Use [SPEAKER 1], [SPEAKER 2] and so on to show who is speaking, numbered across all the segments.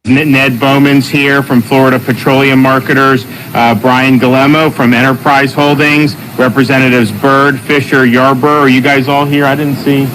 [SPEAKER 1] Ned Bowman's here from Florida Petroleum Marketers, Brian Guillermo from Enterprise Holdings, Representatives Byrd, Fisher, Yarborough. Are you guys all here? I didn't see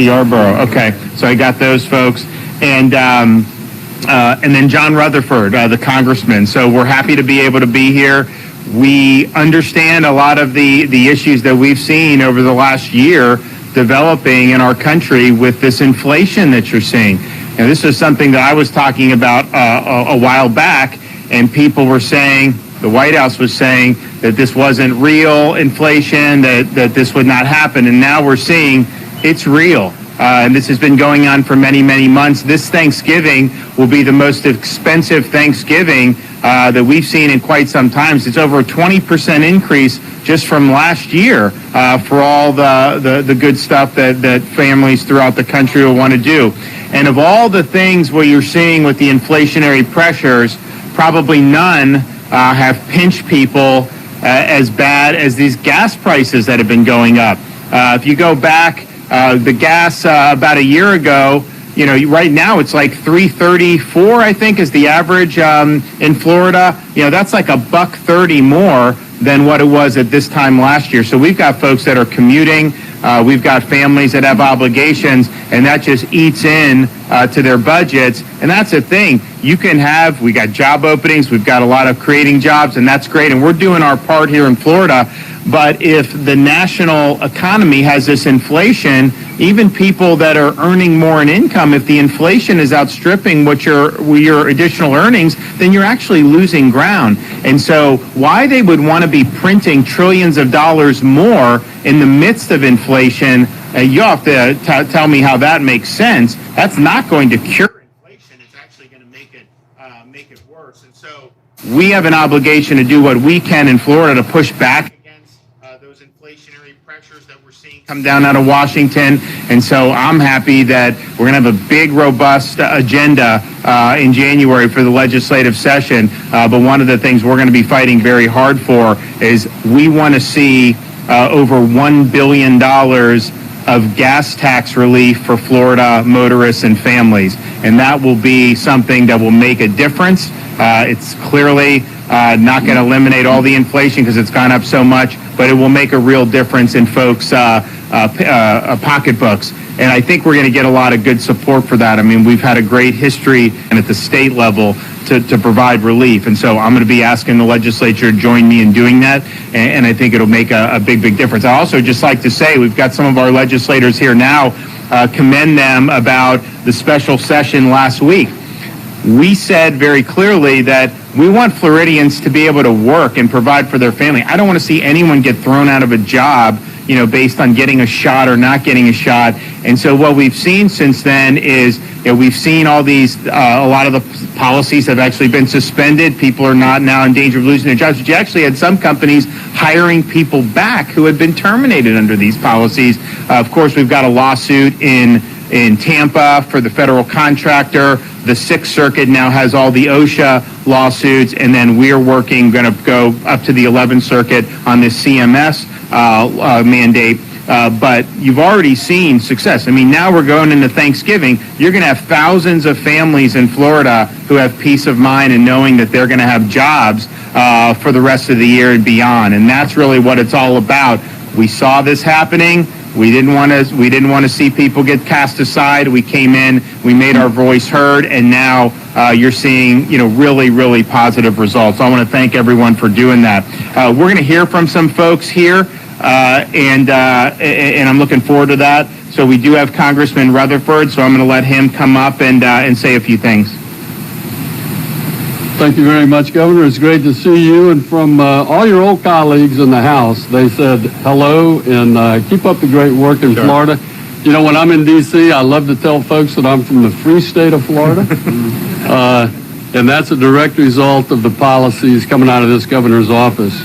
[SPEAKER 1] Yarborough. Okay, so I got those folks. And then John Rutherford, the congressman. So we're happy to be able to be here. We understand a lot of the issues that we've seen over the last year developing in our country with this inflation that you're seeing. And this is something that I was talking about a while back, and people were saying, the White House was saying that this wasn't real inflation, that this would not happen. And now we're seeing it's real. And this has been going on for many, many months. This Thanksgiving will be the most expensive Thanksgiving that we've seen in quite some time. It's over a 20% increase just from last year for all the good stuff that families throughout the country will want to do. And of all the things where you're seeing with the inflationary pressures, probably none have pinched people as bad as these gas prices that have been going up. If you go back, the gas about a year ago, right now it's like $3.34, I think, is the average in Florida. That's like $1.30 more than what it was at this time last year. So we've got folks that are commuting. We've got families that have obligations, and that just eats in to their budgets. And that's the thing. We got job openings. We've got a lot of creating jobs, and that's great. And we're doing our part here in Florida. But if the national economy has this inflation, even people that are earning more in income, if the inflation is outstripping what your additional earnings, then you're actually losing ground. And so why they would want to be printing trillions of dollars more in the midst of inflation, you have to tell me how that makes sense. That's not going to cure inflation. It's actually going to make it worse. And so we have an obligation to do what we can in Florida to push back those inflationary pressures that we're seeing come down out of Washington. And so I'm happy that we're going to have a big, robust agenda in January for the legislative session. But one of the things we're going to be fighting very hard for is we want to see over $1 billion of gas tax relief for Florida motorists and families. And that will be something that will make a difference. It's clearly not going to eliminate all the inflation because it's gone up so much, but it will make a real difference in folks' pocketbooks. And I think we're going to get a lot of good support for that. I mean, we've had a great history and at the state level to provide relief. And so I'm going to be asking the legislature to join me in doing that. And I think it'll make a big, big difference. I also just like to say we've got some of our legislators here now, commend them about the special session last week. We said very clearly that we want Floridians to be able to work and provide for their family. I don't want to see anyone get thrown out of a job, based on getting a shot or not getting a shot. And so what we've seen since then is, we've seen all these, a lot of the policies have actually been suspended. People are not now in danger of losing their jobs. But you actually had some companies hiring people back who had been terminated under these policies. Of course, we've got a lawsuit in Tampa for the federal contractor. The Sixth Circuit now has all the OSHA lawsuits, and then we're going to go up to the 11th Circuit on this CMS mandate. But you've already seen success. I mean, now we're going into Thanksgiving. You're going to have thousands of families in Florida who have peace of mind and knowing that they're going to have jobs for the rest of the year and beyond. And that's really what it's all about. We saw this happening. We didn't want to see people get cast aside. We came in, we made our voice heard, and now you're seeing, really, really positive results. I want to thank everyone for doing that. We're going to hear from some folks here, and I'm looking forward to that. So we do have Congressman Rutherford, so I'm going to let him come up and say a few things.
[SPEAKER 2] Thank you very much, Governor. It's great to see you. And from all your old colleagues in the House, they said hello and keep up the great work in Florida. When I'm in D.C., I love to tell folks that I'm from the free state of Florida. And that's a direct result of the policies coming out of this governor's office.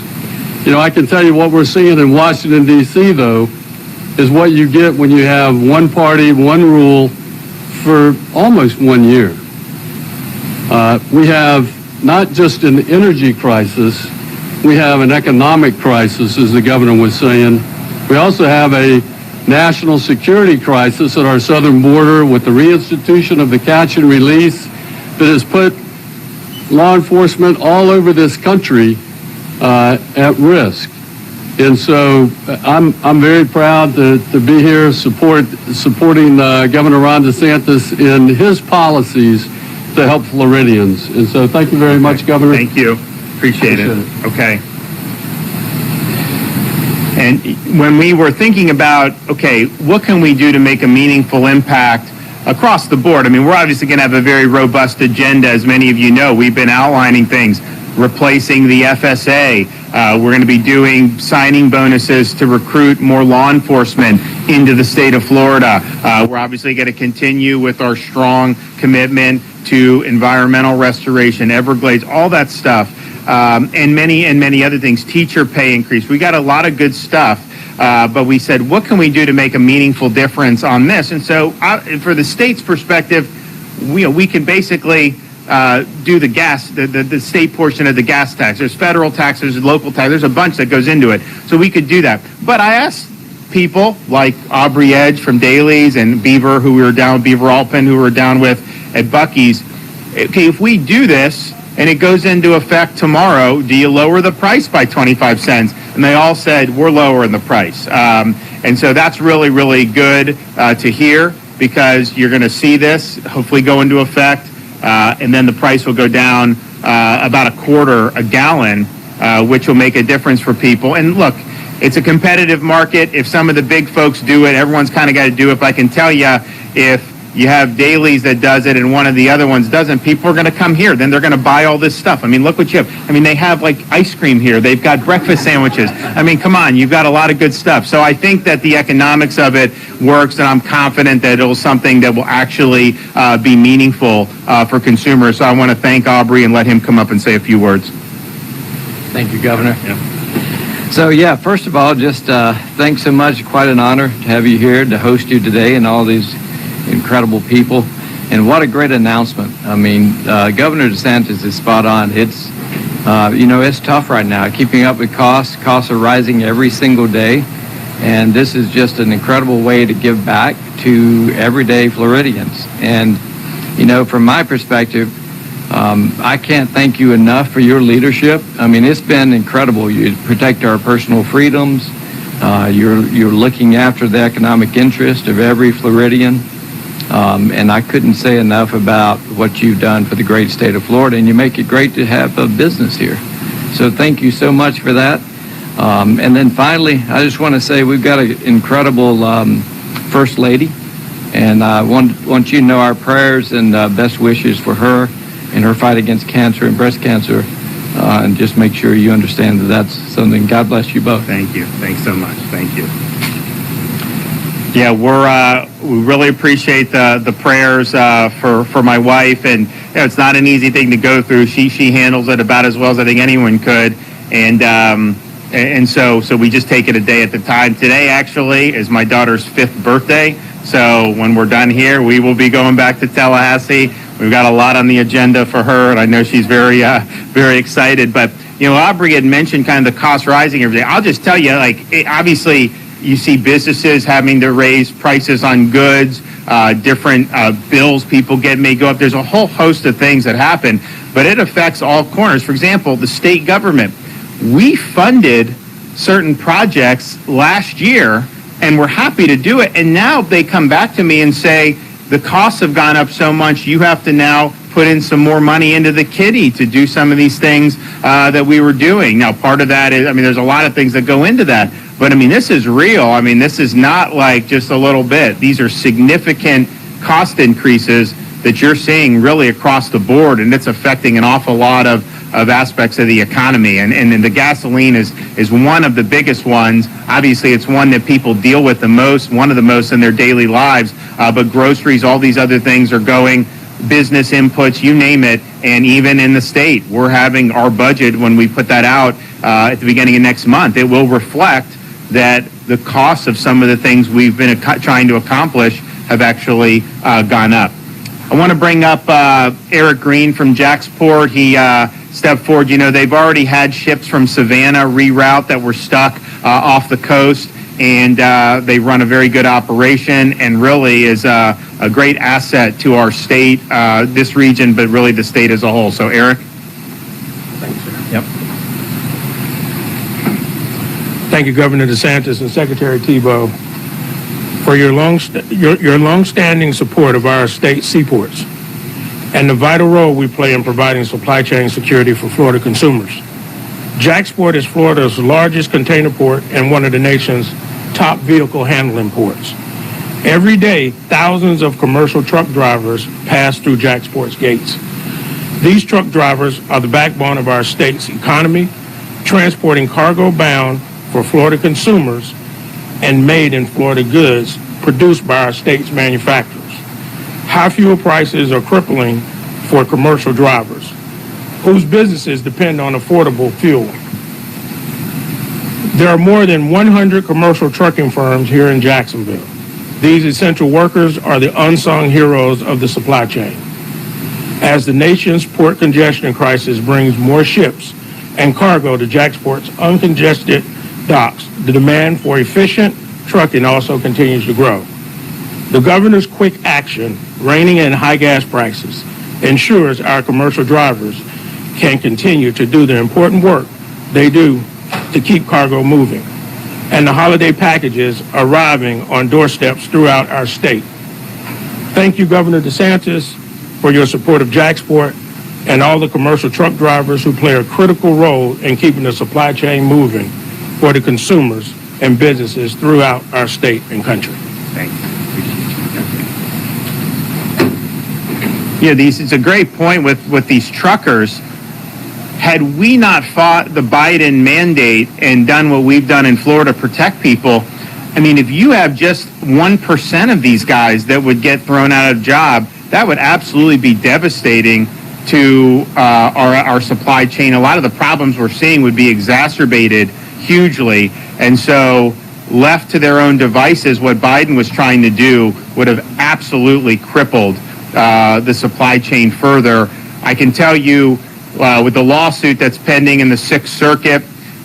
[SPEAKER 2] I can tell you what we're seeing in Washington, D.C., though, is what you get when you have one party, one rule for almost 1 year. We have not just an energy crisis, we have an economic crisis, as the governor was saying. We also have a national security crisis at our southern border with the reinstitution of the catch and release that has put law enforcement all over this country at risk. And so I'm very proud to be here supporting Governor Ron DeSantis in his policies to help Floridians. And so thank you very much, Governor.
[SPEAKER 1] Thank you. Appreciate it. Okay. And when we were thinking about, okay, what can we do to make a meaningful impact across the board? I mean, we're obviously going to have a very robust agenda, as many of you know. We've been outlining things, replacing the FSA. We're going to be doing signing bonuses to recruit more law enforcement into the state of Florida. We're obviously going to continue with our strong commitment to environmental restoration, Everglades, all that stuff, and many other things. Teacher pay increase. We got a lot of good stuff. But we said, what can we do to make a meaningful difference on this? And so for the state's perspective, we can basically do the gas, the state portion of the gas tax. There's federal tax, there's local tax, there's a bunch that goes into it. So we could do that. But I asked people like Aubrey Edge from Daly's and Beaver, who we were down, Beaver Alpin, who we were down with at Buc-ee's, okay, if we do this and it goes into effect tomorrow, do you lower the price by 25 cents? And they all said, we're lowering the price. And so that's really, really good to hear, because you're going to see this hopefully go into effect, and then the price will go down about a quarter a gallon, which will make a difference for people. And look, it's a competitive market. If some of the big folks do it, everyone's kind of got to do it. But I can tell you, if you have Daly's that does it and one of the other ones doesn't, people are going to come here. Then they're going to buy all this stuff. I mean, look what you have. I mean, they have like ice cream here. They've got breakfast sandwiches. I mean, come on, you've got a lot of good stuff. So I think that the economics of it works, and I'm confident that it'll something that will actually be meaningful for consumers. So I want to thank Aubrey and let him come up and say a few words.
[SPEAKER 3] Thank you, Governor.
[SPEAKER 1] Yeah.
[SPEAKER 3] So, tfirst of all, just thanks so much. Quite an honor to have you here, to host you today, and all these incredible people. And what a great announcement. I mean, Governor DeSantis is spot on. It's, it's tough right now, keeping up with costs. Costs are rising every single day. And this is just an incredible way to give back to everyday Floridians. And, from my perspective, I can't thank you enough for your leadership. I mean, it's been incredible. You protect our personal freedoms. You're looking after the economic interest of every Floridian. And I couldn't say enough about what you've done for the great state of Florida, and you make it great to have a business here. So thank you so much for that. And then finally, I just want to say we've got an incredible First Lady, and I want you to know our prayers and best wishes for her in her fight against cancer and breast cancer, and just make sure you understand that that's something. God bless you both.
[SPEAKER 1] Thank you. Thanks so much. Thank you. Yeah, we really appreciate the prayers for my wife, and it's not an easy thing to go through. She handles it about as well as I think anyone could, and so we just take it a day at a time. Today actually is my daughter's 5th birthday, so when we're done here, we will be going back to Tallahassee. We've got a lot on the agenda for her, and I know she's very very excited. But Aubrey had mentioned kind of the cost rising every day. I'll just tell you, obviously, you see businesses having to raise prices on goods, different bills people get may go up. There's a whole host of things that happen, but it affects all corners. For example, the state government. We funded certain projects last year, and we're happy to do it. And now they come back to me and say, the costs have gone up so much, you have to now put in some more money into the kitty to do some of these things that we were doing. Now, part of that is, there's a lot of things that go into that. But, this is real. This is not like just a little bit. These are significant cost increases that you're seeing really across the board, and it's affecting an awful lot of aspects of the economy. And the gasoline is one of the biggest ones. Obviously, it's one that people deal with the most, one of the most in their daily lives. But groceries, all these other things are going, business inputs, you name it. And even in the state, we're having our budget, when we put that out at the beginning of next month, it will reflect that the costs of some of the things we've been trying to accomplish have actually gone up. I want to bring up Eric Green from Jacksport. He stepped forward. They've already had ships from Savannah reroute that were stuck off the coast. and they run a very good operation and really is a great asset to our state, this region, but really the state as a whole. So, Eric?
[SPEAKER 4] Yep. Thank you, Governor DeSantis and Secretary Tebow, for your long-standing support of our state seaports and the vital role we play in providing supply chain security for Florida consumers. JAXPort is Florida's largest container port and one of the nation's top vehicle handling ports. Every day, thousands of commercial truck drivers pass through JAXPort's gates. These truck drivers are the backbone of our state's economy, transporting cargo bound for Florida consumers and made in Florida goods produced by our state's manufacturers. High fuel prices are crippling for commercial drivers, whose businesses depend on affordable fuel. There are more than 100 commercial trucking firms here in Jacksonville. These essential workers are the unsung heroes of the supply chain. As the nation's port congestion crisis brings more ships and cargo to JAXPort's uncongested docks, the demand for efficient trucking also continues to grow. The governor's quick action, reining in high gas prices, ensures our commercial drivers can continue to do the important work they do to keep cargo moving, and the holiday packages arriving on doorsteps throughout our state. Thank you, Governor DeSantis, for your support of JAXPort and all the commercial truck drivers who play a critical role in keeping the supply chain moving for the consumers and businesses throughout our state and country.
[SPEAKER 1] Thank you. Yeah, it's a great point with these truckers. Had we not fought the Biden mandate and done what we've done in Florida to protect people, I mean, if you have just 1% of these guys that would get thrown out of job, that would absolutely be devastating to our supply chain. A lot of the problems we're seeing would be exacerbated hugely. And so left to their own devices, what Biden was trying to do would have absolutely crippled the supply chain further. I can tell you with the lawsuit that's pending in the Sixth Circuit,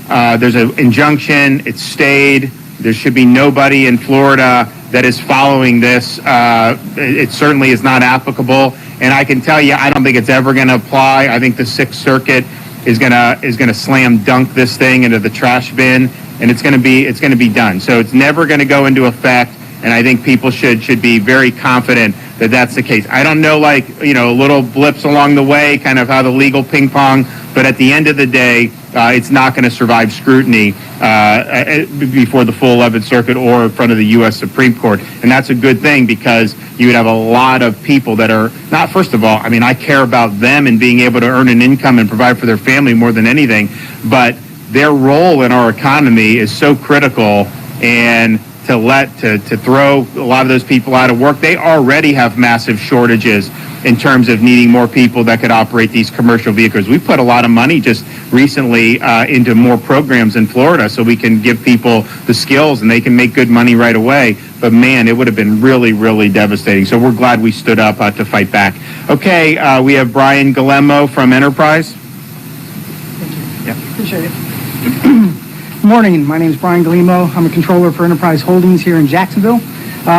[SPEAKER 1] there's an injunction. It's stayed. There should be nobody in Florida that is following this. It certainly is not applicable. And I can tell you, I don't think it's ever going to apply. I think the Sixth Circuit is gonna slam dunk this thing into the trash bin, and it's gonna be done. So it's never going to go into effect. And I think people should be very confident that that's the case. I don't know, little blips along the way, kind of how the legal ping pong, but at the end of the day, it's not going to survive scrutiny before the full 11th Circuit or in front of the U.S. Supreme Court. And that's a good thing, because you would have a lot of people that are not, first of all, I mean, I care about them and being able to earn an income and provide for their family more than anything, but their role in our economy is so critical, and to throw a lot of those people out of work. They already have massive shortages in terms of needing more people that could operate these commercial vehicles. We put a lot of money just recently into more programs in Florida so we can give people the skills and they can make good money right away. But man, it would have been really, really devastating. So we're glad we stood up to fight back. Okay, we have Brian Guillermo from Enterprise.
[SPEAKER 5] Thank you. Yeah. Appreciate it. Good morning. My name is Brian Guillermo. I'm a controller for Enterprise Holdings here in Jacksonville.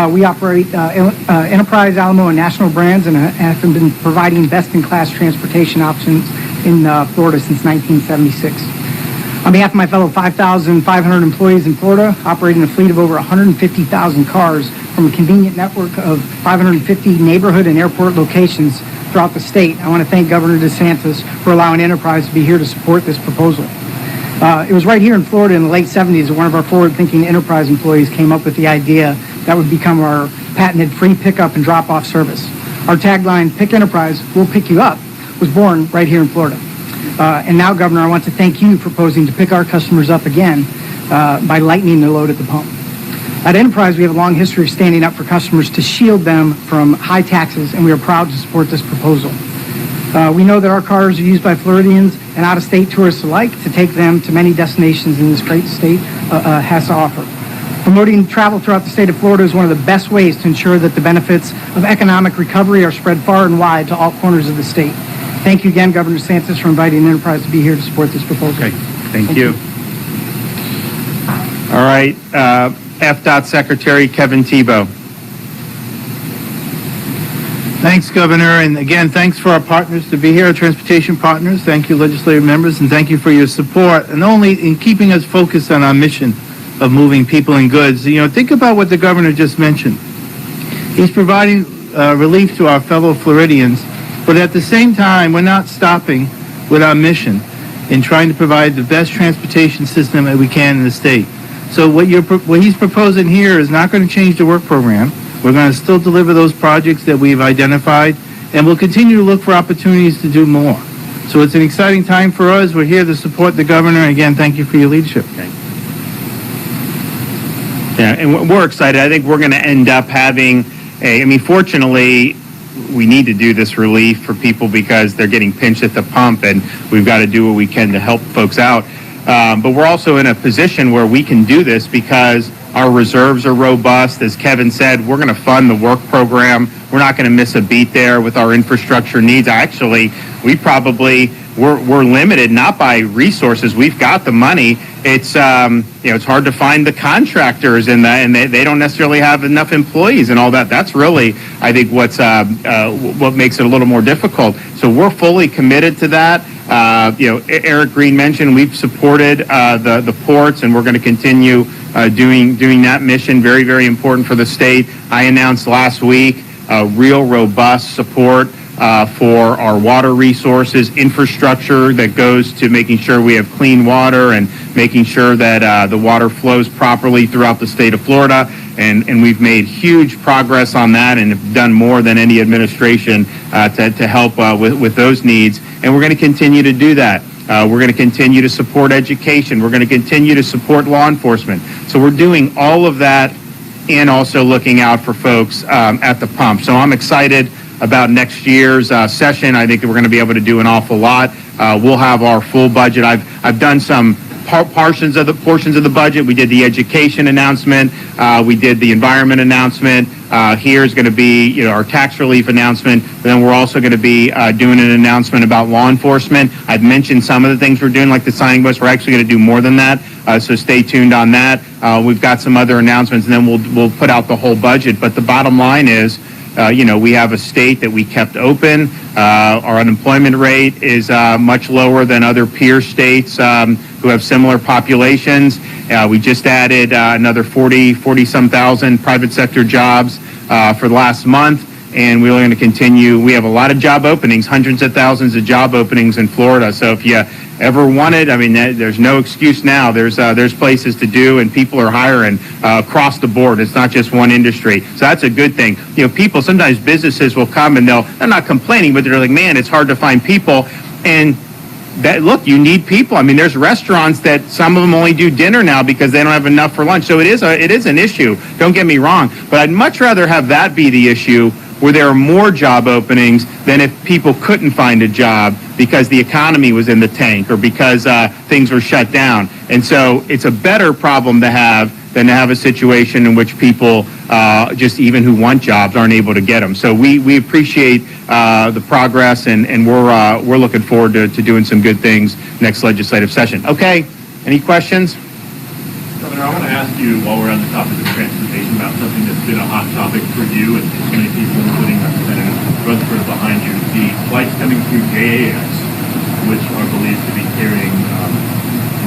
[SPEAKER 5] We operate Enterprise, Alamo, and National brands, and have been providing best-in-class transportation options in Florida since 1976. On behalf of my fellow 5,500 employees in Florida, operating a fleet of over 150,000 cars from a convenient network of 550 neighborhood and airport locations throughout the state, I want to thank Governor DeSantis for allowing Enterprise to be here to support this proposal. It was right here in Florida in the late 70s that one of our forward-thinking Enterprise employees came up with the idea that would become our patented free pickup and drop-off service. Our tagline, "Pick Enterprise, we'll pick you up," was born right here in Florida. And now, Governor, I want to thank you for proposing to pick our customers up again by lightening their load at the pump. At Enterprise, we have a long history of standing up for customers to shield them from high taxes, and we are proud to support this proposal. We know that our cars are used by Floridians and out-of-state tourists alike to take them to many destinations in this great state has to offer. Promoting travel throughout the state of Florida is one of the best ways to ensure that the benefits of economic recovery are spread far and wide to all corners of the state. Thank you again, Governor DeSantis, for inviting Enterprise to be here to support this proposal.
[SPEAKER 1] Okay, thank you.
[SPEAKER 3] All
[SPEAKER 1] All right, FDOT Secretary Kevin Tebow.
[SPEAKER 6] Thanks, Governor, and again, thanks for our partners to be here, our transportation partners. Thank you, legislative members, and thank you for your support, and only in keeping us focused on our mission of moving people and goods. You know, think about what the governor just mentioned. He's providing relief to our fellow Floridians, but at the same time, we're not stopping with our mission in trying to provide the best transportation system that we can in the state. So what he's proposing here is not going to change the work program. We're going to still deliver those projects that we've identified, and we'll continue to look for opportunities to do more. So it's an exciting time for us. We're here to support the governor. Again, thank you for your leadership.
[SPEAKER 1] Okay. Yeah, and we're excited. I think we're going to end up having fortunately, we need to do this relief for people because they're getting pinched at the pump, and we've got to do what we can to help folks out. But we're also in a position where we can do this because our reserves are robust. As Kevin said, we're going to fund the work program. We're not going to miss a beat there with our infrastructure needs. Actually, we're limited not by resources. We've got the money. It's it's hard to find the contractors and they don't necessarily have enough employees and all that. That's really, I think, what makes it a little more difficult. So we're fully committed to that. Eric Green mentioned we've supported the ports, and we're going to continue doing that mission. Very, very important for the state. I announced last week real robust support for our water resources, infrastructure that goes to making sure we have clean water and making sure that the water flows properly throughout the state of Florida. And we've made huge progress on that and have done more than any administration to help with those needs. And we're going to continue to do that. We're going to continue to support education. We're going to continue to support law enforcement. So we're doing all of that and also looking out for folks at the pump. So I'm excited about next year's session. I think that we're going to be able to do an awful lot. We'll have our full budget. I've done some portions of the budget. We did the education announcement. We did the environment announcement. Here's going to be our tax relief announcement. Then we're also going to be doing an announcement about law enforcement. I've mentioned some of the things we're doing, like the signing bus. We're actually going to do more than that. So stay tuned on that. We've got some other announcements, and then we'll put out the whole budget. But the bottom line is, we have a state that we kept open. Our unemployment rate is much lower than other peer states who have similar populations. We just added another 40-some thousand private sector jobs for the last month, and we're going to continue. We have a lot of job openings, hundreds of thousands of job openings in Florida. So if you ever wanted, there's no excuse now. There's places to do, and people are hiring across the board. It's not just one industry. So that's a good thing. People, sometimes businesses will come and they're not complaining, but they're like, man, it's hard to find people. And look, you need people. There's restaurants that some of them only do dinner now because they don't have enough for lunch. So it is an issue. Don't get me wrong. But I'd much rather have that be the issue, where there are more job openings than if people couldn't find a job because the economy was in the tank or because things were shut down. And so it's a better problem to have than to have a situation in which people just even who want jobs aren't able to get them. So we appreciate the progress, and we're looking forward to doing some good things next legislative session. Okay, any questions?
[SPEAKER 7] Governor, I want to ask you, while we're on the topic of transportation, about something that's been a hot topic for you and so many people, including Representative Rutherford behind you, the flights coming through JAS, which are believed to be carrying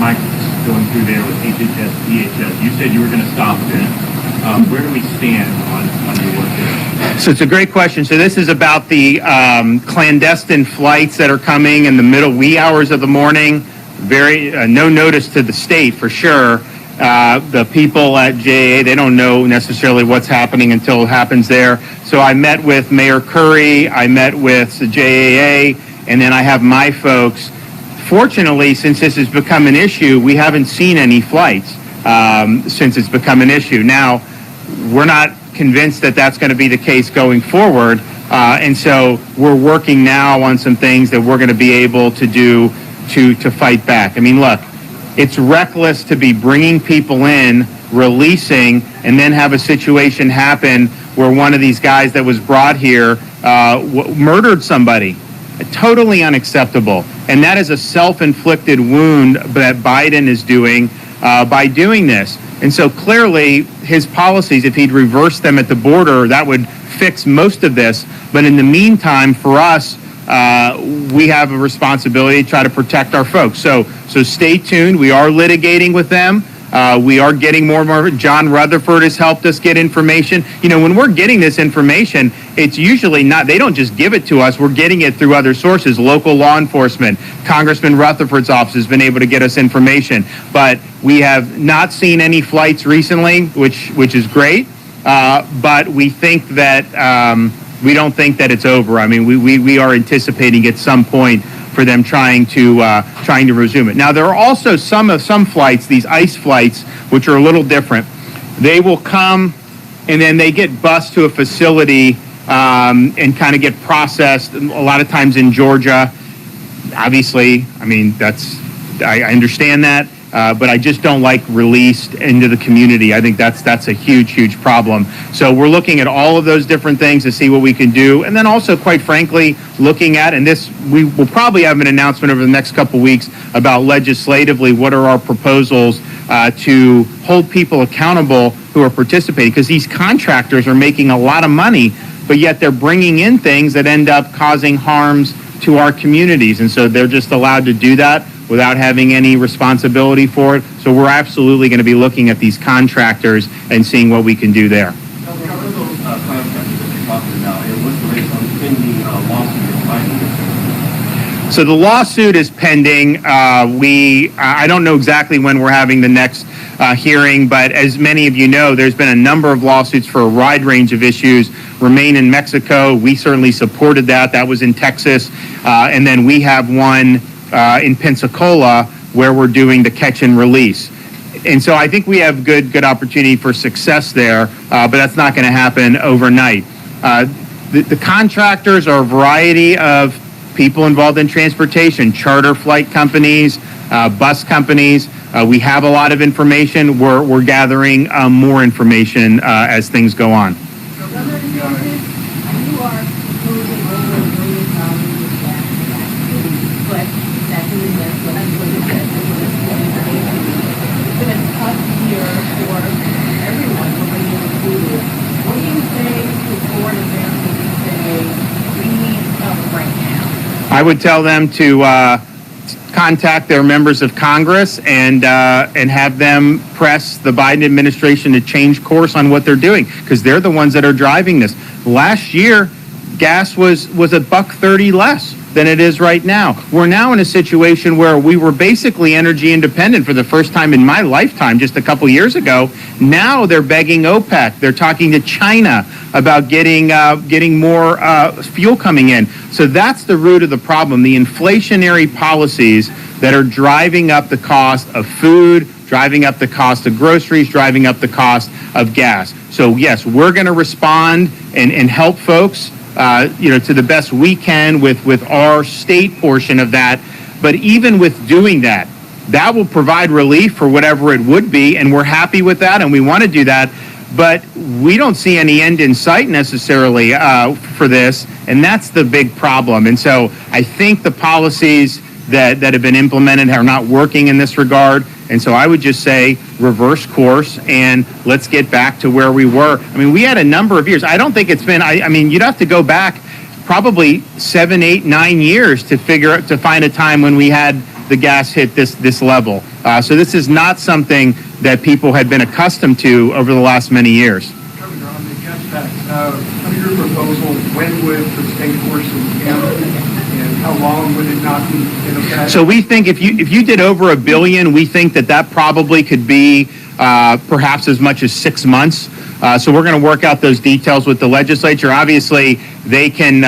[SPEAKER 7] migrants going through there with HHS, DHS. You said you were going to stop them. Where do we stand on your work there?
[SPEAKER 1] So it's a great question. So this is about the clandestine flights that are coming in the middle wee hours of the morning. No notice to the state for sure. The people at JAA, they don't know necessarily what's happening until it happens there. So I met with Mayor Curry, I met with the JAA, and then I have my folks. Fortunately, since this has become an issue, we haven't seen any flights since it's become an issue. Now, we're not convinced that that's going to be the case going forward, and so we're working now on some things that we're going to be able to do to fight back. Look, it's reckless to be bringing people in, releasing, and then have a situation happen where one of these guys that was brought here murdered somebody. Totally unacceptable. And that is a self-inflicted wound that Biden is doing by doing this. And so clearly his policies, if he'd reverse them at the border, that would fix most of this. But in the meantime, for us, we have a responsibility to try to protect our folks. So stay tuned. We are litigating with them. We are getting more and more. John Rutherford has helped us get information. You know, when we're getting this information, it's usually not, they don't just give it to us. We're getting it through other sources, local law enforcement. Congressman Rutherford's office has been able to get us information. But we have not seen any flights recently, which is great. But we think that, we don't think that it's over. I mean, we are anticipating at some point for them trying to resume it. Now, there are also some flights, these ICE flights, which are a little different. They will come and then they get bused to a facility and kind of get processed, a lot of times in Georgia. Obviously, I mean, I understand that, but I just don't like released into the community. I think that's a huge problem. So we're looking at all of those different things to see what we can do. And then also, quite frankly, looking at, and this, we will probably have an announcement over the next couple weeks about legislatively what are our proposals to hold people accountable who are participating, because these contractors are making a lot of money, but yet they're bringing in things that end up causing harms to our communities. And so they're just allowed to do that without having any responsibility for it. So we're absolutely going to be looking at these contractors and seeing what we can do there.
[SPEAKER 7] What are those contractors that you're talking about, and what's the latest on the pending lawsuit fighting?
[SPEAKER 1] So the lawsuit is pending. I don't know exactly when we're having the next hearing, but as many of you know, there's been a number of lawsuits for a wide range of issues. Remain in Mexico, we certainly supported that. That was in Texas. And then we have one in Pensacola where we're doing the catch and release. And so I think we have good opportunity for success there, but that's not going to happen overnight. The contractors are a variety of people involved in transportation, charter flight companies, bus companies. We have a lot of information. We're gathering more information as things go on. I would tell them to contact their members of Congress and have them press the Biden administration to change course on what they're doing, because they're the ones that are driving this. Last year, gas was $1.30 less than it is right now. We're now in a situation where we were basically energy independent for the first time in my lifetime just a couple years ago. Now they're begging OPEC. They're talking to China about getting more fuel coming in. So that's the root of the problem, the inflationary policies that are driving up the cost of food, driving up the cost of groceries, driving up the cost of gas. So yes, we're going to respond and help folks to the best we can with our state portion of that. But even with doing that, that will provide relief for whatever it would be, and we're happy with that, and we want to do that. But we don't see any end in sight necessarily for this, and that's the big problem. And so I think the policies that have been implemented are not working in this regard. And so I would just say reverse course and let's get back to where we were. I mean, we had a number of years. I don't think it's been, I mean, you'd have to go back probably 7, 8, 9 years to find a time when we had the gas hit this level. So this is not something that people had been accustomed to over the last many years.
[SPEAKER 8] Governor, on the gas tax, under your proposal, when would the state course begin? And how long would it not be in effect?
[SPEAKER 1] So we think if you did over $1 billion, we think that probably could be perhaps as much as 6 months. So we're going to work out those details with the legislature. Obviously, they can,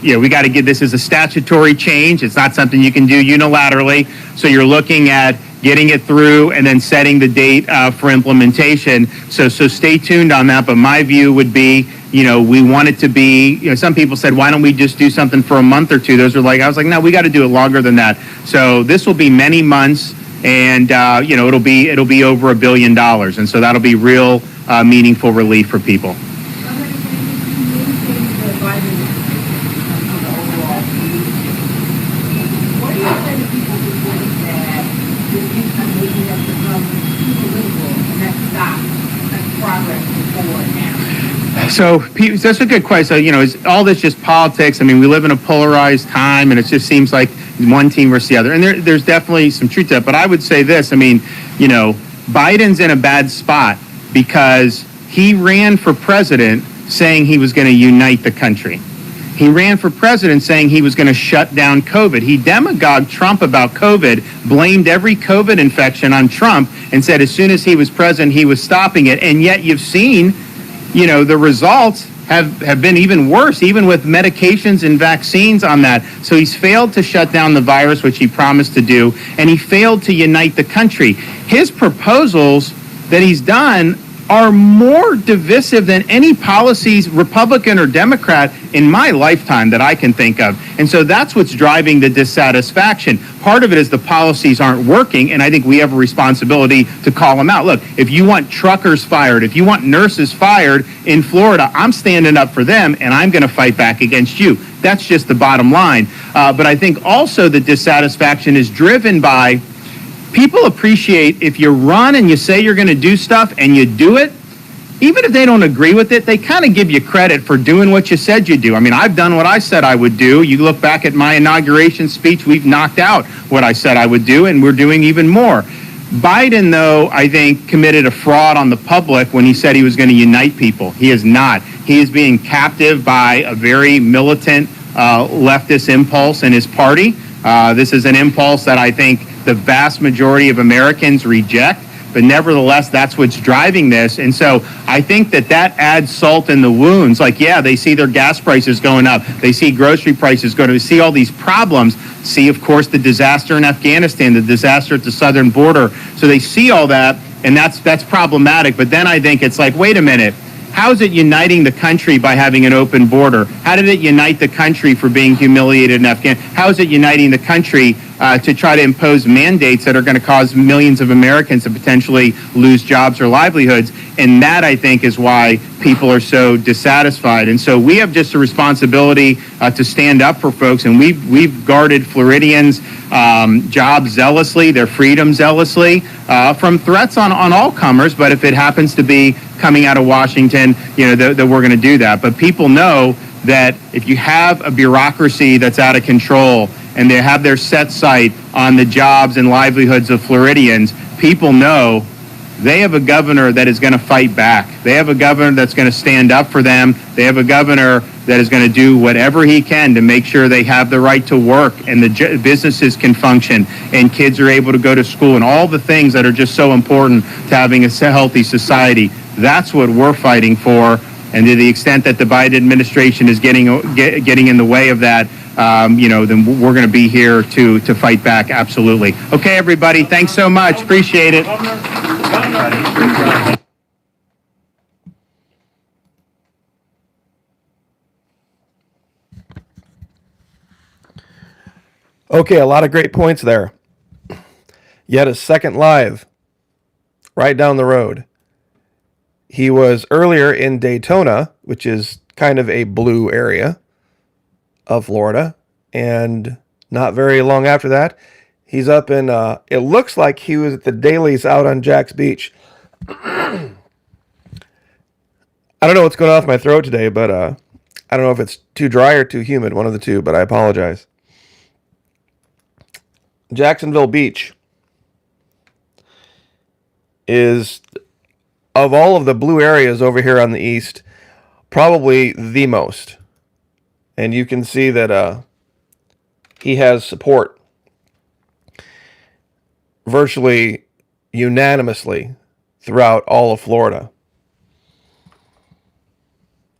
[SPEAKER 1] we got to get this as a statutory change. It's not something you can do unilaterally. So you're looking at getting it through and then setting the date for implementation. So stay tuned on that. But my view would be, we want it to be, some people said, why don't we just do something for a month or two? I was like, no, we got to do it longer than that. So this will be many months, and it'll be over $1 billion, and so that'll be real meaningful relief for people.
[SPEAKER 9] progress forward now?
[SPEAKER 1] So that's a good question. So, is all this just politics? I mean, we live in a polarized time, and it just seems like one team versus the other. And there's definitely some truth to that. But I would say this. I mean, Biden's in a bad spot because he ran for president saying he was going to unite the country. He ran for president saying he was going to shut down COVID. He demagogued Trump about COVID, blamed every COVID infection on Trump, and said as soon as he was president, he was stopping it. And yet you've seen, the results have been even worse, even with medications and vaccines on that. So he's failed to shut down the virus, which he promised to do, and he failed to unite the country. His proposals that he's done are more divisive than any policies, Republican or Democrat, in my lifetime that I can think of. And so that's what's driving the dissatisfaction. Part of it is the policies aren't working, and I think we have a responsibility to call them out. Look, if you want truckers fired, if you want nurses fired in Florida, I'm standing up for them, and I'm going to fight back against you. That's just the bottom line. But I think also the dissatisfaction is driven by people appreciate if you run and you say you're going to do stuff and you do it, even if they don't agree with it, they kind of give you credit for doing what you said you do. I mean, I've done what I said I would do. You look back at my inauguration speech, we've knocked out what I said I would do, and we're doing even more. Biden, though, I think, committed a fraud on the public when he said he was going to unite people. He is not. He is being captive by a very militant leftist impulse in his party. This is an impulse that I think the vast majority of Americans reject, but nevertheless, that's what's driving this. And so I think that adds salt in the wounds. Like, yeah, they see their gas prices going up. They see grocery prices going up. They see all these problems. See, of course, the disaster in Afghanistan, the disaster at the southern border. So they see all that, and that's problematic. But then I think it's like, wait a minute. How is it uniting the country by having an open border? How did it unite the country for being humiliated in Afghanistan? How is it uniting the country to try to impose mandates that are going to cause millions of Americans to potentially lose jobs or livelihoods? And that, I think, is why people are so dissatisfied. And so we have just a responsibility to stand up for folks. And we've guarded Floridians' jobs zealously, their freedom zealously, from threats on all comers. But if it happens to be coming out of Washington, that we're going to do that. But people know that if you have a bureaucracy that's out of control and they have their set sight on the jobs and livelihoods of Floridians, people know they have a governor that is going to fight back. They have a governor that's going to stand up for them. They have a governor that is going to do whatever he can to make sure they have the right to work and the businesses can function and kids are able to go to school and all the things that are just so important to having a healthy society. That's what we're fighting for. And to the extent that the Biden administration is getting in the way of that, then we're going to be here to fight back. Absolutely. Okay, everybody. Thanks so much. Appreciate it.
[SPEAKER 10] Okay, a lot of great points there. Yet a second live right down the road. He was earlier in Daytona, which is kind of a blue area of Florida, and not very long after that, he's up in, it looks like he was at the Dailies out on Jack's Beach. I don't know what's going on with my throat today, but I don't know if it's too dry or too humid, one of the two, but I apologize. Jacksonville Beach is, of all of the blue areas over here on the east, probably the most. And you can see that he has support virtually unanimously throughout all of Florida.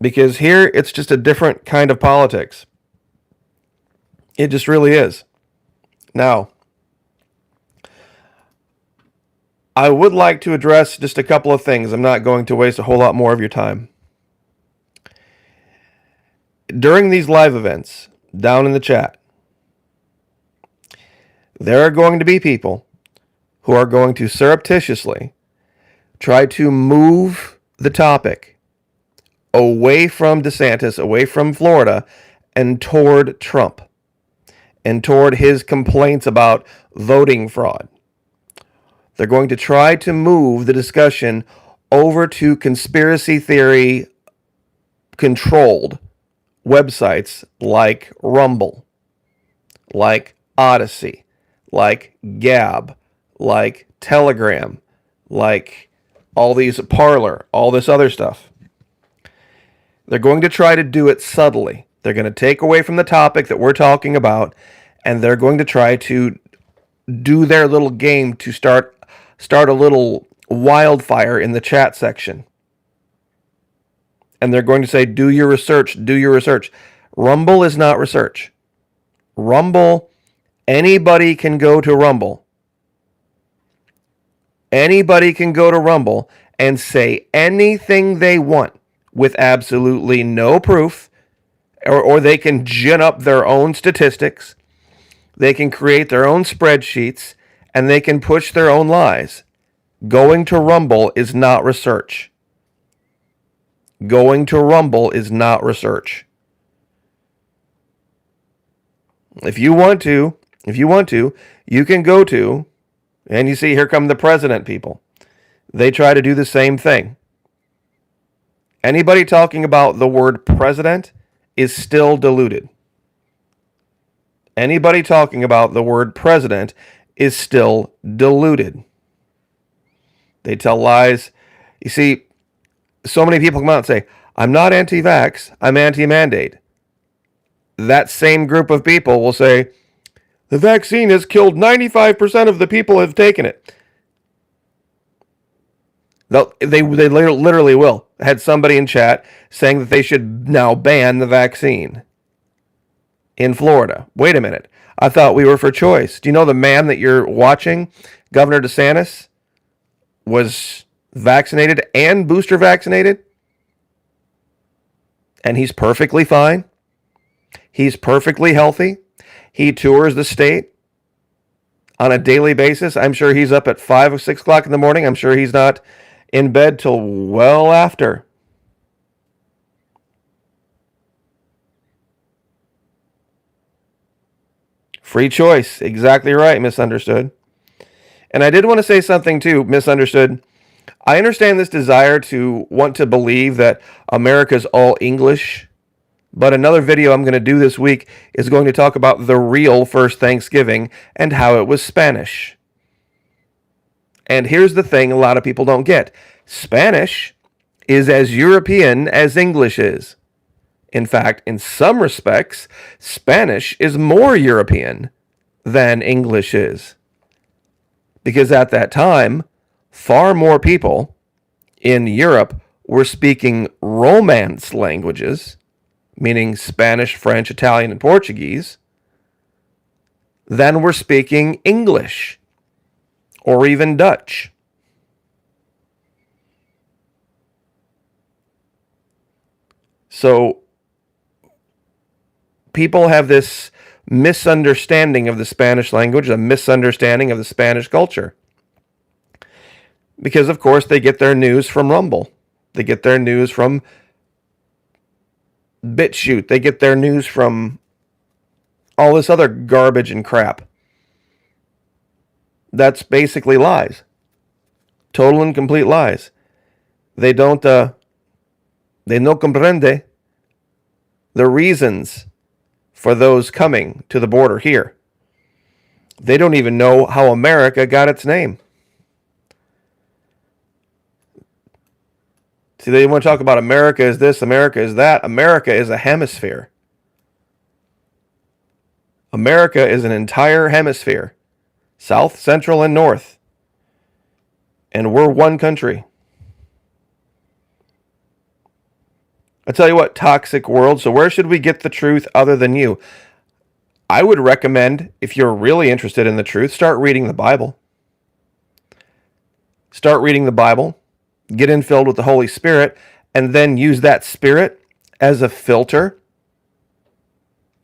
[SPEAKER 10] Because here, it's just a different kind of politics. It just really is. Now, I would like to address just a couple of things. I'm not going to waste a whole lot more of your time. During these live events, down in the chat, there are going to be people who are going to surreptitiously try to move the topic away from DeSantis, away from Florida, and toward Trump, and toward his complaints about voting fraud. They're going to try to move the discussion over to conspiracy theory controlled websites like Rumble, like Odyssey, like Gab, like Telegram, like all these Parler, all this other stuff. They're going to try to do it subtly. They're going to take away from the topic that we're talking about, and they're going to try to do their little game to start a little wildfire in the chat section. And they're going to say, do your research, do your research. Rumble is not research. Rumble, anybody can go to Rumble. Anybody can go to Rumble and say anything they want with absolutely no proof, or they can gin up their own statistics. They can create their own spreadsheets, and they can push their own lies. Going to Rumble is not research. Going to Rumble is not research. If you want to, you can go to, and you see, here come the president people. They try to do the same thing. Anybody talking about the word president is still deluded. Anybody talking about the word president is still deluded. They tell lies. You see, so many people come out and say, I'm not anti-vax, I'm anti-mandate. That same group of people will say, the vaccine has killed 95% of the people who have taken it. They literally will. I had somebody in chat saying that they should now ban the vaccine in Florida. Wait a minute. I thought we were for choice. Do you know the man that you're watching, Governor DeSantis, was vaccinated and booster vaccinated? And he's perfectly fine. He's perfectly healthy. He tours the state on a daily basis. I'm sure he's up at 5 or 6 o'clock in the morning. I'm sure he's not in bed till well after. Free choice. Exactly right, Misunderstood. And I did want to say something too, Misunderstood. I understand this desire to want to believe that America's all English, but another video I'm going to do this week is going to talk about the real first Thanksgiving and how it was Spanish. And here's the thing a lot of people don't get. Spanish is as European as English is. In fact, in some respects, Spanish is more European than English is. Because at that time, far more people in Europe were speaking Romance languages, meaning Spanish, French, Italian, and Portuguese, than were speaking English or even Dutch. So people have this misunderstanding of the Spanish language, a misunderstanding of the Spanish culture. Because, of course, they get their news from Rumble. They get their news from BitChute. They get their news from all this other garbage and crap. That's basically lies. Total and complete lies. They no comprende the reasons for those coming to the border here. They don't even know how America got its name. See, they want to talk about America is this, America is that. America is a hemisphere. America is an entire hemisphere. South, Central, and North. And we're one country. I tell you what, toxic world. So where should we get the truth other than you? I would recommend, if you're really interested in the truth, start reading the Bible. Start reading the Bible. Get infilled with the Holy Spirit. And then use that Spirit as a filter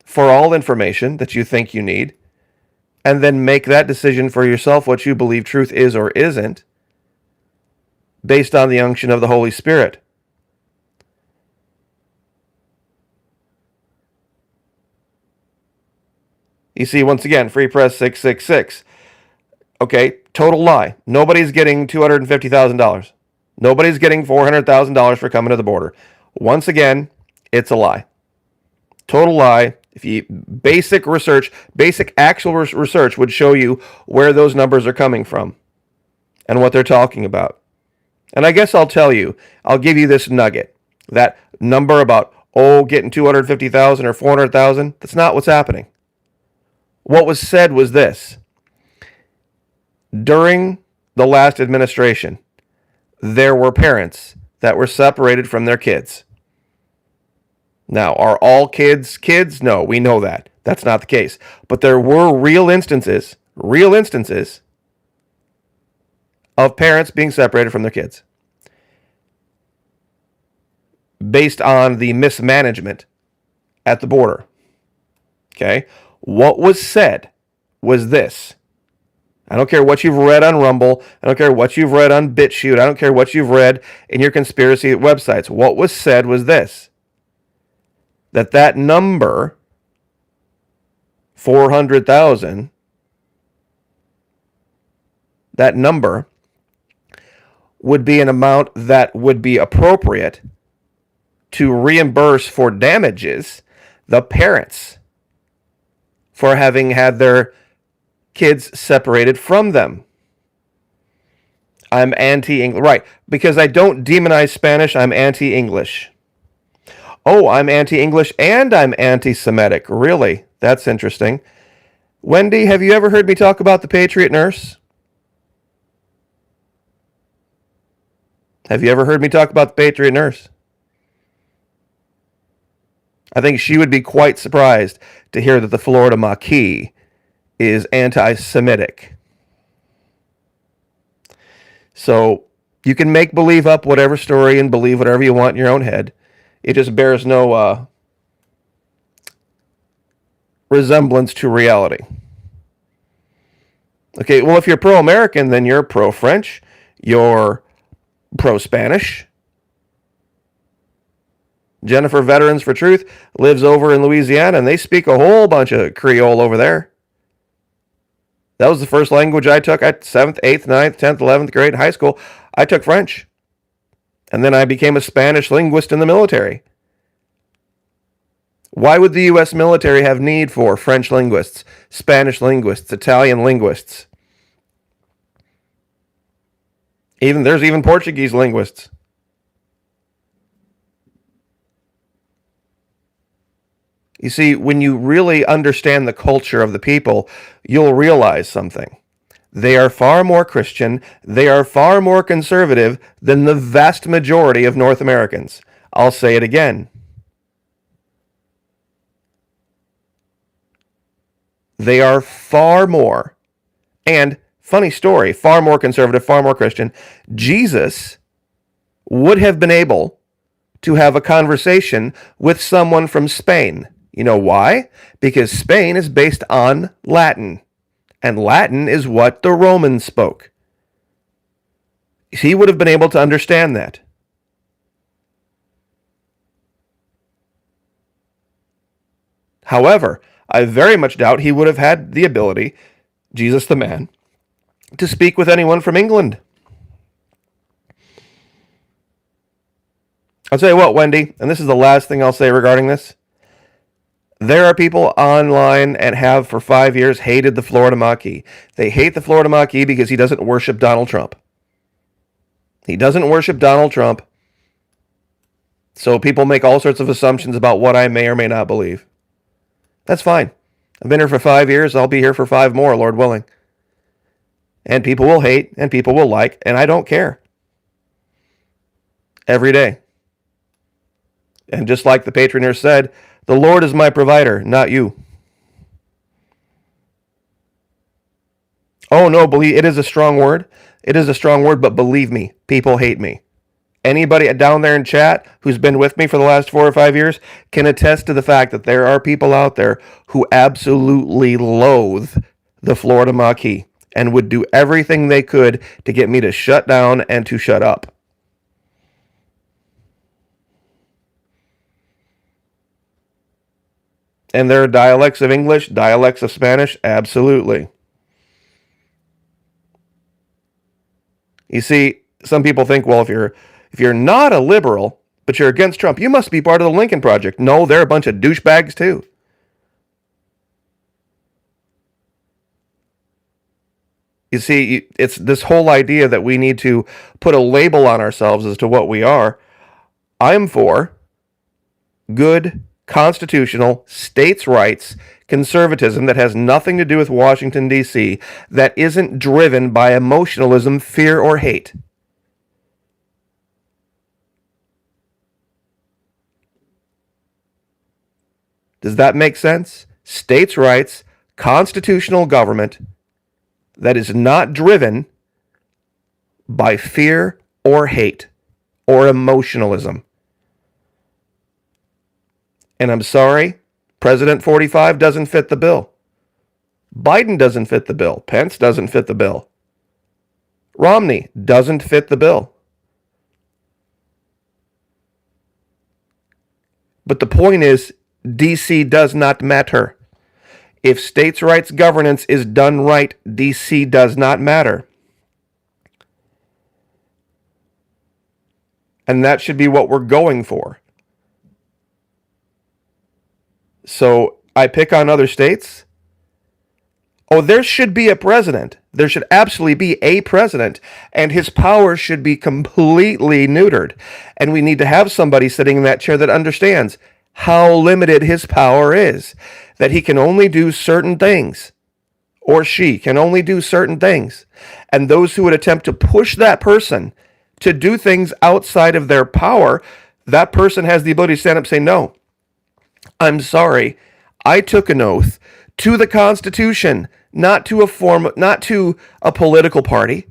[SPEAKER 10] for all information that you think you need. And then make that decision for yourself what you believe truth is or isn't, based on the unction of the Holy Spirit. You see, once again, Free Press 666. Okay, total lie. Nobody's getting $250,000. Nobody's getting $400,000 for coming to the border. Once again, it's a lie. Total lie. If you basic actual research would show you where those numbers are coming from and what they're talking about. And I guess I'll give you this nugget. That number about, getting 250,000 or 400,000, that's not what's happening. What was said was this. During the last administration, there were parents that were separated from their kids. Now, are all kids kids? No, we know that. That's not the case. But there were real instances of parents being separated from their kids based on the mismanagement at the border. Okay? What was said was this. I don't care what you've read on Rumble. I don't care what you've read on BitChute. I don't care what you've read in your conspiracy websites. What was said was this. That number, 400,000, that number would be an amount that would be appropriate to reimburse for damages the parents for having had their kids separated from them. I'm anti-English. Right, because I don't demonize Spanish, I'm anti-English. Oh, I'm anti-English and I'm anti-Semitic. Really? That's interesting. Wendy, have you ever heard me talk about the Patriot Nurse? Have you ever heard me talk about the Patriot Nurse? I think she would be quite surprised to hear that the Florida Maquis is anti-Semitic. So you can make believe up whatever story and believe whatever you want in your own head. It just bears no resemblance to reality. Okay, well, if you're pro-American, then you're pro-French, you're pro-Spanish. Jennifer, Veterans for Truth, lives over in Louisiana, and they speak a whole bunch of Creole over there. That was the first language I took at 7th, 8th, 9th, 10th, 11th grade, high school. I took French. And then I became a Spanish linguist in the military. Why would the U.S. military have need for French linguists, Spanish linguists, Italian linguists? There's even Portuguese linguists. You see, when you really understand the culture of the people, you'll realize something. They are far more Christian, they are far more conservative than the vast majority of North Americans. I'll say it again. They are far more, and funny story, far more conservative, far more Christian. Jesus would have been able to have a conversation with someone from Spain. You know why? Because Spain is based on Latin. And Latin is what the Romans spoke. He would have been able to understand that. However, I very much doubt he would have had the ability, Jesus the man, to speak with anyone from England. I'll tell you what, Wendy, and this is the last thing I'll say regarding this. There are people online and have for 5 years hated the Florida Maquis. They hate the Florida Maquis because he doesn't worship Donald Trump. He doesn't worship Donald Trump. So people make all sorts of assumptions about what I may or may not believe. That's fine. I've been here for 5 years. I'll be here for 5 more, Lord willing. And people will hate and people will like, and I don't care. Every day. And just like the Patroner said, the Lord is my provider, not you. Oh, no, believe it is a strong word. It is a strong word, but believe me, people hate me. Anybody down there in chat who's been with me for the last 4 or 5 years can attest to the fact that there are people out there who absolutely loathe the Florida Maquis and would do everything they could to get me to shut down and to shut up. And there are dialects of English, dialects of Spanish, absolutely. You see, some people think, well, if you're not a liberal, but you're against Trump, you must be part of the Lincoln Project. No, they're a bunch of douchebags too. You see, it's this whole idea that we need to put a label on ourselves as to what we are. I'm for good, constitutional, states' rights, conservatism that has nothing to do with Washington, D.C., that isn't driven by emotionalism, fear, or hate. Does that make sense? States' rights, constitutional government that is not driven by fear or hate or emotionalism. And I'm sorry, President 45 doesn't fit the bill. Biden doesn't fit the bill. Pence doesn't fit the bill. Romney doesn't fit the bill. But the point is, D.C. does not matter. If states' rights governance is done right, D.C. does not matter. And that should be what we're going for. So I pick on other states. Oh, there should be a president. There should absolutely be a president, and his power should be completely neutered. And we need to have somebody sitting in that chair that understands how limited his power is, that he can only do certain things, or she can only do certain things. And those who would attempt to push that person to do things outside of their power, that person has the ability to stand up and say, no, I'm sorry, I took an oath to the Constitution, not to a political party.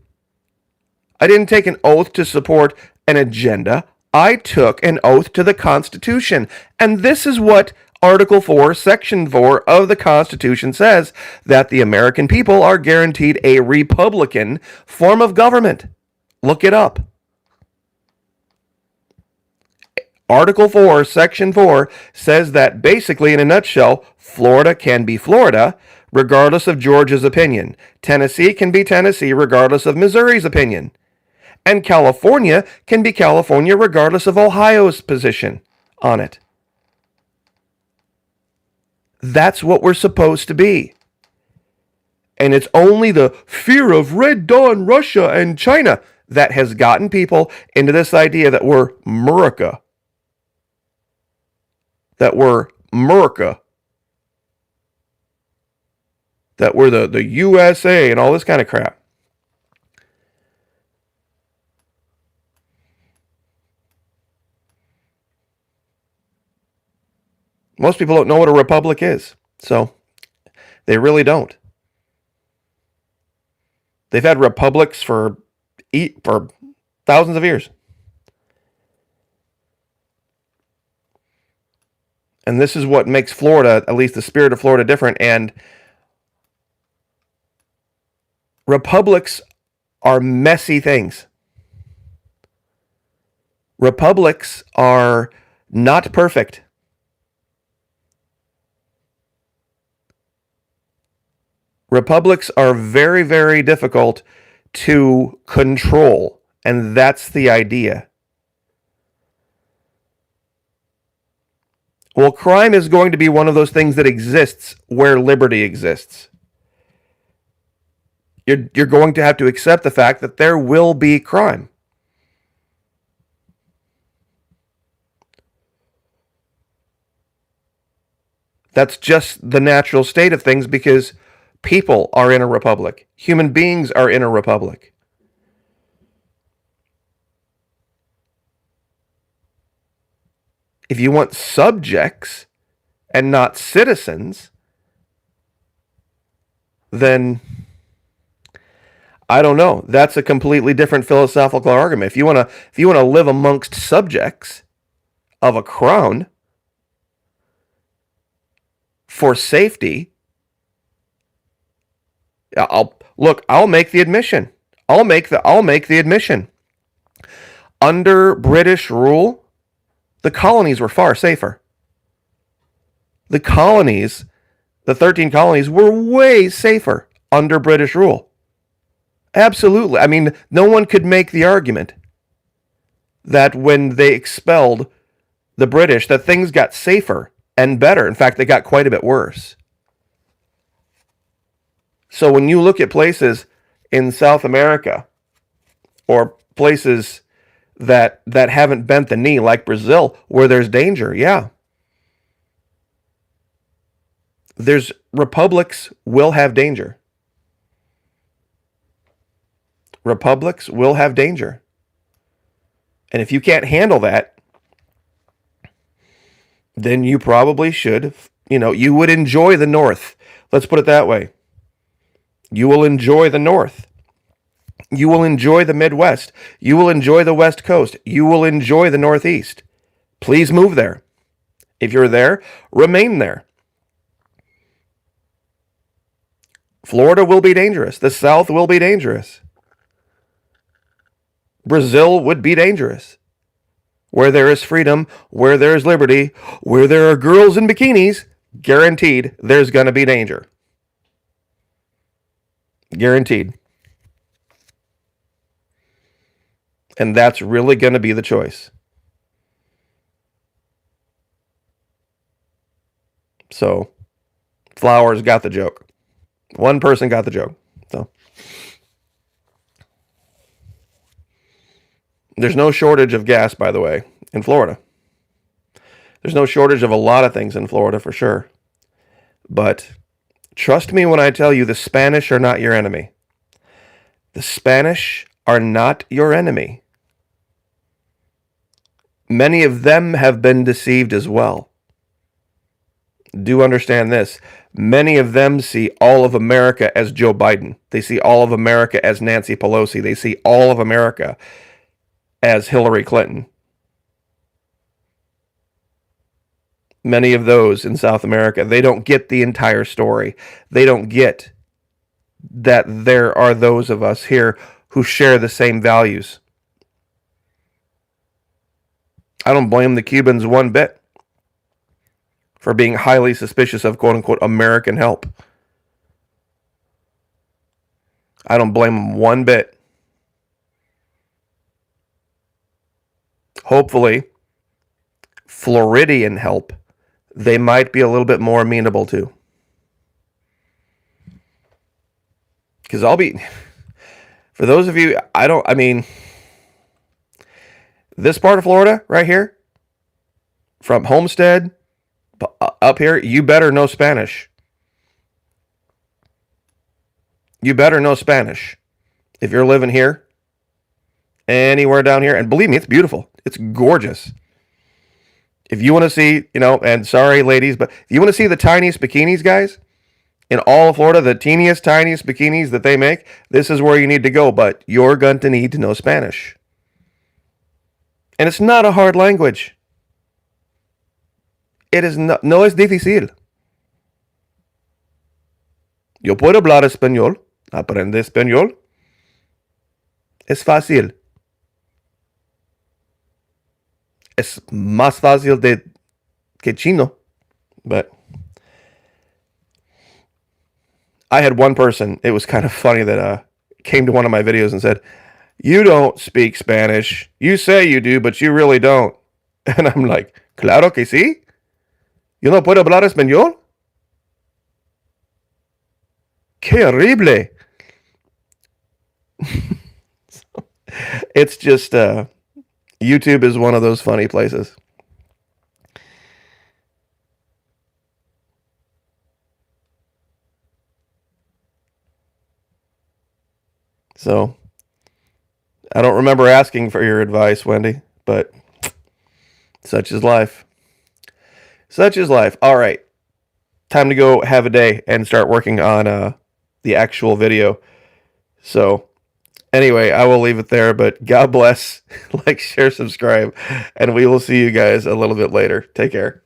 [SPEAKER 10] I didn't take an oath to support an agenda. I took an oath to the Constitution. And this is what Article 4, Section 4 of the Constitution says, that the American people are guaranteed a Republican form of government. Look it up. Article 4, Section 4 says that basically, in a nutshell, Florida can be Florida regardless of Georgia's opinion. Tennessee can be Tennessee regardless of Missouri's opinion. And California can be California regardless of Ohio's position on it. That's what we're supposed to be. And it's only the fear of Red Dawn, Russia, and China that has gotten people into this idea that we're America. That we're America. That we're the USA and all this kind of crap. Most people don't know what a republic is, so they really don't. They've had republics for thousands of years. And this is what makes Florida, at least the spirit of Florida, different. And republics are messy things. Republics are not perfect. Republics are very, very difficult to control, and that's the idea. Well, crime is going to be one of those things that exists where liberty exists. You're going to have to accept the fact that there will be crime. That's just the natural state of things because people are in a republic. Human beings are in a republic. If you want subjects and not citizens, then I don't know. That's a completely different philosophical argument. If you want to live amongst subjects of a crown for safety, I'll make the admission. I'll make the admission. Under British rule, the colonies were far safer. The colonies, the 13 colonies, were way safer under British rule. Absolutely. I mean, no one could make the argument that when they expelled the British, that things got safer and better. In fact, they got quite a bit worse. So when you look at places in South America or places that haven't bent the knee, like Brazil, where there's danger, yeah. There's republics will have danger. Republics will have danger. And if you can't handle that, then you probably should, you would enjoy the North. Let's put it that way. You will enjoy the North. You will enjoy the Midwest. You will enjoy the West Coast. You will enjoy the Northeast. Please move there. If you're there, remain there. Florida will be dangerous. The South will be dangerous. Brazil would be dangerous. Where there is freedom, where there is liberty, where there are girls in bikinis, guaranteed there's going to be danger. Guaranteed. And that's really going to be the choice. So, Flowers got the joke. One person got the joke. So, there's no shortage of gas, by the way, in Florida. There's no shortage of a lot of things in Florida, for sure. But trust me when I tell you, the Spanish are not your enemy. The Spanish are not your enemy. Many of them have been deceived as well. Do understand this. Many of them see all of America as Joe Biden. They see all of America as Nancy Pelosi. They see all of America as Hillary Clinton. Many of those in South America, they don't get the entire story. They don't get that there are those of us here who share the same values. I don't blame the Cubans one bit for being highly suspicious of quote-unquote American help. I don't blame them one bit. Hopefully, Floridian help, they might be a little bit more amenable to. Because for those of you, this part of Florida right here, from Homestead up here, you better know Spanish. You better know Spanish if you're living here, anywhere down here. And believe me, it's beautiful. It's gorgeous. If you want to see, and sorry ladies, but if you want to see the tiniest bikinis, guys, in all of Florida, the teeniest, tiniest bikinis that they make, this is where you need to go. But you're going to need to know Spanish. And it's not a hard language. It is no es difícil. Yo puedo hablar español. Aprende español. Es fácil. Es más fácil que chino. But I had one person, it was kind of funny, that came to one of my videos and said, "You don't speak Spanish. You say you do, but you really don't." And I'm like, "Claro que sí. Yo no puedo hablar español. Qué horrible." It's just, YouTube is one of those funny places. So, I don't remember asking for your advice, Wendy, but such is life. Such is life. All right. Time to go have a day and start working on the actual video. So, anyway, I will leave it there, but God bless. Like, share, subscribe, and we will see you guys a little bit later. Take care.